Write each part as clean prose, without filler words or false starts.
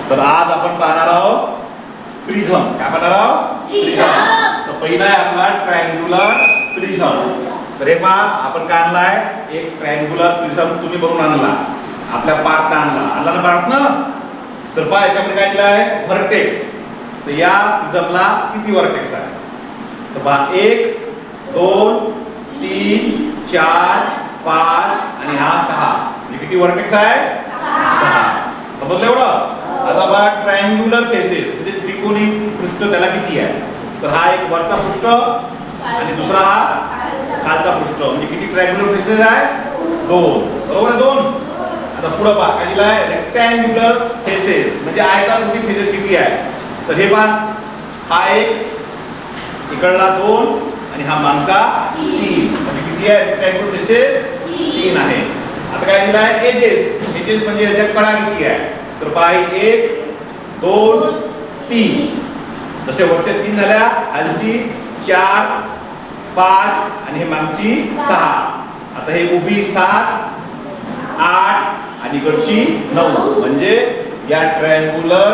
तर आज आपण पाहणार आहोत प्रिझम. काय पाहणार आहोत? प्रिझम. तर पहिला आहे आपला ट्रायंग्युलर प्रिझम. तर हे पहा, आपण काय आणलाय? एक ट्रायंग्युलर प्रिझम तुम्ही बनवून आणला, आपल्या पार्ट आणला ना पार्ट ना. तर पहा याच्यामध्ये काय दिलं आहे? व्हर्टेक्स. तर या प्रिझमला किती व्हर्टेक्स आहे? तर पहा 1 2 3 4 5 आणि हा 6. म्हणजे किती व्हर्टेक्स आहे? 6. समजलं एवढं? आता बघा ट्रायंग्युलर फेसेस म्हणजे त्रिकोणी पृष्ठ त्याला किती आहे? तर हा एक वरचा पृष्ठ आणि दुसरा हा खालचा पृष्ठ. म्हणजे किती ट्रायंग्युलर फेसेस आहे? 2. बरोबर आहे? 2. आता पुढे पहा काय दिलं आहे? रेक्टँग्युलर फेसेस म्हणजे आयताकृती फेसेस किती आहे? तर हे पहा, हा एक, इकडला 2 आणि हा मागचा 3. म्हणजे किती आहे रेक्टँग्युलर फेसेस? 3 आहे. आता काय दिलं आहे? एजेस म्हणजे याच्या कडा किती आहे? तर पहा 1 2 3. जसे वरच्या 3 झाल्या, खालची 4 5 आणि हे मागची 6. आता हे उभी 7 8 आणि इकडची 9. म्हणजे या ट्रायंग्युलर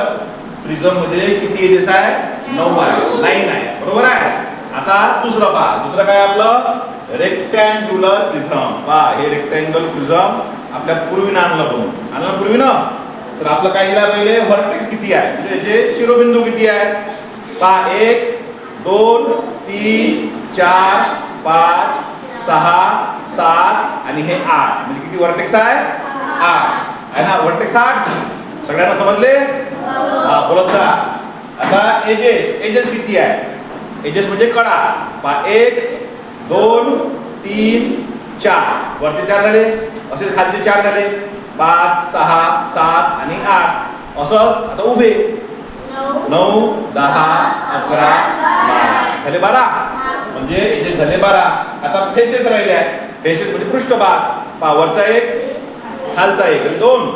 प्रिझम मध्ये किती एजेस आहे? 9 आहे. 9 आहे. बरोबर आहे? आता दुसरं पहा. दुसरं काय आपलं? Rectangular prism. पहा हे रेक्टँग्युलर प्रिझम आपल्या पूर्वीनं आणलं पूर्वीनं. तर आपलं काय दिलं पहिले? व्हर्टेक्स किती आहे म्हणजे याचे शिरोबिंदू किती आहे? पहा 1 2 3 4 5 6 7 आणि हे 8. म्हणजे किती व्हर्टेक्स आहे? 8 आहे ना. व्हर्टेक्स 8. सगळ्यांना समजले? हा, बोलत जा. आता एजेस किती आहे? एजेस म्हणजे कडा. पहा 1 2 3 4. वरचे 4 झाले, असे खालचे 4 झाले. 5 6 7 आणि 8. असंच आता उभे 9 10 11 12 झाले 12. म्हणजे एजेस झाले 12. आता फेसेस राहिले आहे. फेसेस म्हणजे पृष्ठभाग. पहा वरचा 1 खालचा 1 आणि 2.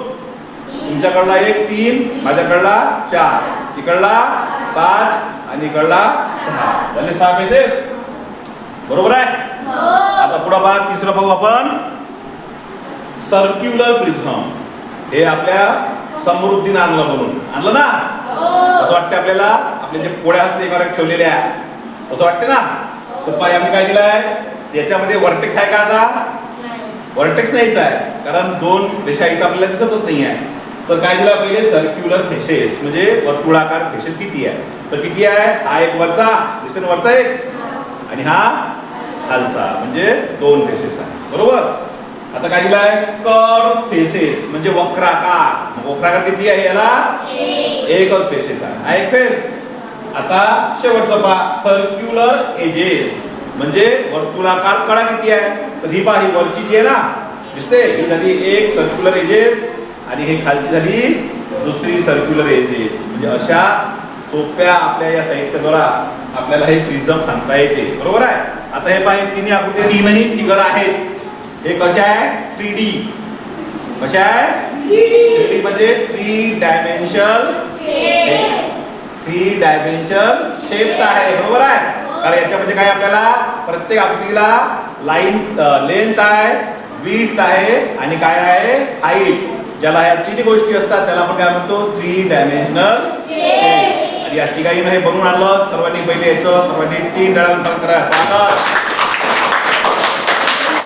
तुमच्याकडला 1 3 माझ्याकडला 4 इकडला 5 आणि इकडला 6. झाले 6 फेसेस. बरोबर आहे? आता पुढे पहा तिसरं पाहू आपण. Circular prism. हे आपल्या समृद्धीनं आणलं ना. असं वाटतं आपल्याला, आपले जे पोळ्या असते एका ठेवलेल्या असं वाटतं ना. तर पहा यामध्ये काय दिलं आहे? याच्यामध्ये व्हर्टेक्स आहे का? आता व्हर्टेक्स नाहीच आहे, कारण 2 रेषा इथं आपल्याला दिसतच नाही आहे. तर काय दिलं पहिले? सर्क्युलर फेसेस म्हणजे वर्तुळाकार फेसेस किती आहे? तर किती आहे? हा एक वरचा दिसतो ना, वरचा 1 आणि हा खालचा म्हणजे 2 फेसेस आहे. बरोबर? आता काय दिलं आहे? कर्व फेसेस म्हणजे वक्राकार. वक्राकार किती आहे याला? एकच फेसेस आहे. हा एक फेस. आता शेवटचं पहा सर्क्युलर एजेस म्हणजे वर्तुळाकार कडा किती आहे? तर ही पहा, ही वरची जी आहे ना दिसते, ही झाली एक सर्क्युलर एजेस आणि ही खालची झाली दुसरी सर्क्युलर एजेस. म्हणजे अशा सोप्या आपल्या या साहित्याद्वारा आपल्याला हे प्रिझम सांगता येते. बरोबर आहे? आता हे पहा तिन्ही आकृती, तीनही फिगर आहेत. हे कशा आहे? 3D. कशा आहे? 3D म्हणजे 3 डायमेन्शनल शेप्स आहे. बरोबर आहे? कारण याच्यामध्ये काय आपल्याला प्रत्येक आकृतीला लाईन लेंथ आहे, विड्थ आहे आणि काय आहे? हाईट. ज्याला ह्या 3 गोष्टी असतात त्याला आपण काय म्हणतो? 3 डायमेन्शनल शेप. आणि या तिघांनी हे बनवून आणलं. सर्वांनी पहिले याचं सर्वांनी 3 वेळा करा.